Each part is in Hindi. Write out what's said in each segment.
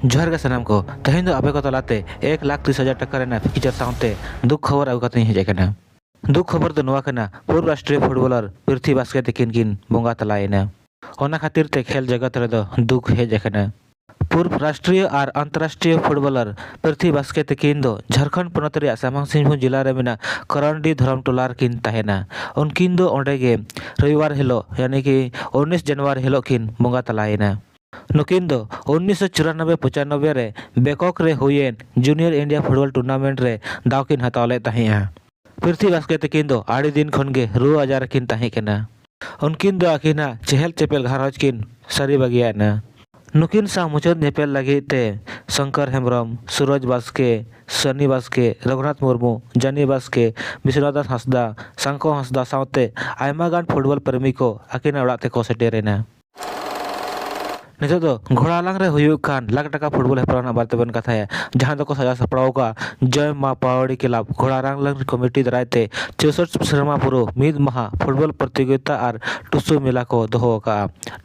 जोहार गे सानाम को तेहें दो आपे को तलाते 1,30,000 टाका रेना फीचर साउंडते दुख खबर आगु कते हेज आकना। दुख खबर दो नोआ कना पूर्व राष्ट्रीय फुटबलर पृथ्वी बास्के तकिन किन बोंगा तलायना। ओना खातिर ते खेल जगत रे दो दुख हेज आकना। पूर्व राष्ट्रीय और अंतर्राष्ट्रीय फुटबलर पृथ्वी बास्के तकिन दो झारखंड पोनत रे सामांग सिंहभूम जिला रे मेना करंडी धरम टोलार किन तहेना। उनकिन दो ओंडे गे रविवार हिलो यानी कि 19 जनवरी हिलो किन बोंगा तलायना। नुकिन दो 1994-95 रे बेकॉक रे when junior India football tournament रे दाव किन हताव ले तहें। पृथ्वी बास्के तकिन दो आड़ी दिन खन गे रुआ आजार किन तहें केना। उनकिन दो आकिना चहल चेपेल घारज किन सारी बगियाना। नुकिन सा मुचाद नेपेल लगी ते शंकर हेम्ब्रम, सूरज बास्के, सनी बास्के, रघुनाथ मुर्मू, जानी बास्के, विश्वनाथ हंसदा, सांको हंसदा सावते आयमा गान फुटबॉल प्रेमी को आकिना उड़ाग ते को सेटेरेना। नितो दो घोड़ालांग रे हुयुग खान लाख टाका फुटबॉल हेपराना बारते बन कथा है जहां को सजा सपड़ाव का जय मां पावड़ी क्लब घोड़ालांग कमेटी दरायते 64 शर्मा पुरो मिद महा फुटबॉल प्रतियोगिता और टुसु मेला को दोहो का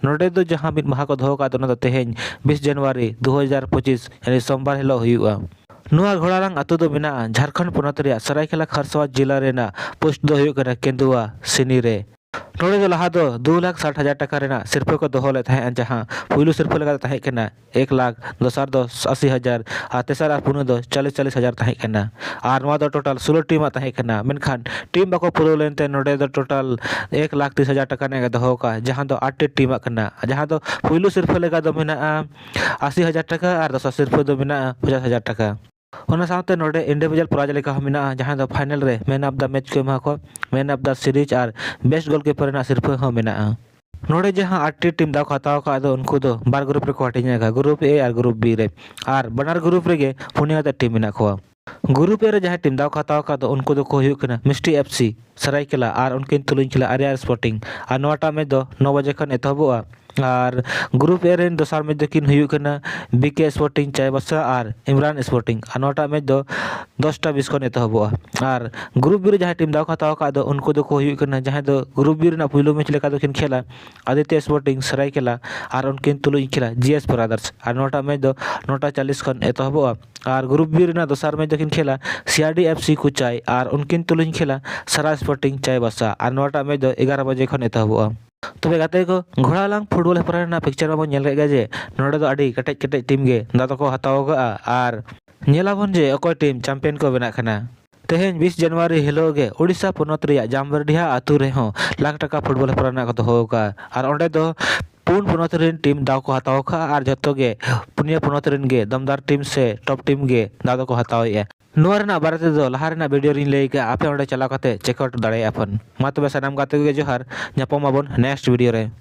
नोडे दो जहां मिद महा को दोहो का तो तेहें 20 जनवरी 2025 यानी सोमवार हिलो हुयुगा। नुआ घोड़ालांग अतु दो मेना झारखंड पोनत रे सरायकेला खरसावा जिला रेना पोस्ट दो हुयुग कना केंदुआ सिनी रे। नोड़े दो लहा दो 2,60,000 टाका रेना सिरफे को दोहो ले तहें जहां पुइलु सिरफे लगा तहें केना 1 लाख, दोसार दो 80,000 और तेसार पुनो दो 40,000 तहें केना और नोआ दो टोटल 16 टीम तहें केना। मेनखान टीम बाको पुरो लेनते नोड़े दो टोटल 1,30,000 टाका ने दोहो का जहां दो 8 टीम कना जहां दो पुइलु सिरफे लगा दो मेना 80,000 टाका और दोसार सिरफे दो मेना 50,000 टाका। ओना साथे नोडे इंडिविजुअल प्राइज लेका मेना जहां दो फाइनल रे मैन ऑफ द मैच को एमा को मैन ऑफ द सीरीज और बेस्ट गोलकीपर रेना सिरफे हो मेना। नोडे जहां 8 टीम दाव हताव का दो उनको दो बार ग्रुप रे को हटिना ग्रुप ए और ग्रुप बी रे और बनार ग्रुप रे गे पुनिया द टीम मेना को। ग्रुप ए रे जहां टीम दाव हताव का दो उनको दो को हुयु कना मिस्टी एफसी सरायकेला और उनकिन तुलुन खिला आरिया स्पोर्टिंग और नोटा में दो 9 बजे खन एतहबोआ और ग्रुप ए रेन दोसार में किन हुयु कना बीके स्पोर्टिंग चायबासा और इमरान स्पोर्टिंग और नोटा में दो 10टा 20 खन एतहबोआ और ग्रुप बी रे जहां टीम दाव हताव का दो उनको दो को हुयु कना जहां दो ग्रुप बी रेना पुइलो मैच लेका दो किन खेला आदित्य स्पोर्टिंग सरायकेला और उनकिन तुलुन खिला जीएस ब्रदर्स और नोटा में दो 9:40 खन एतहबोआ और ग्रुप बी रेना दोसार में किन खेला सीआरडी एफसी कुचाई और उनकिन तुलुन खेला सरा स्पोर्टिंग चायबासा और नोटा में दो 11 बजे खन एतहबोआ। तबे गाते को घोड़ालांग फुटबॉल हेपराना पिक्चर में नेल गे जे नोडे दो आडी कटेज कटेज टीम गे दादा को हताव गा और नेलाबन जे अकोय टीम चैंपियन को बना खना। तेहें 20 जनवरी हिलो गे ओडिशा पोनत रिया जामबरडिहा आतु रे हो लाख टाका फुटबॉल हेपराना को दोहो का और ओंडे दो पुन पोनत रेन टीम दाव को हताव का और जतो गे पुनिया पोनत रेन गे दमदार टीम से टॉप टीम गे दादा को हताव ए नुआ रेना बारे दो लहा रेना वीडियो रिन लेके आपे ओंडे चलाव काते चेकआउट दाड़े आपन मा तबे सनाम गाते गे जोहार ᱧᱟᱯᱟᱢ ᱟᱵᱚᱱ नेक्स्ट वीडियो रे।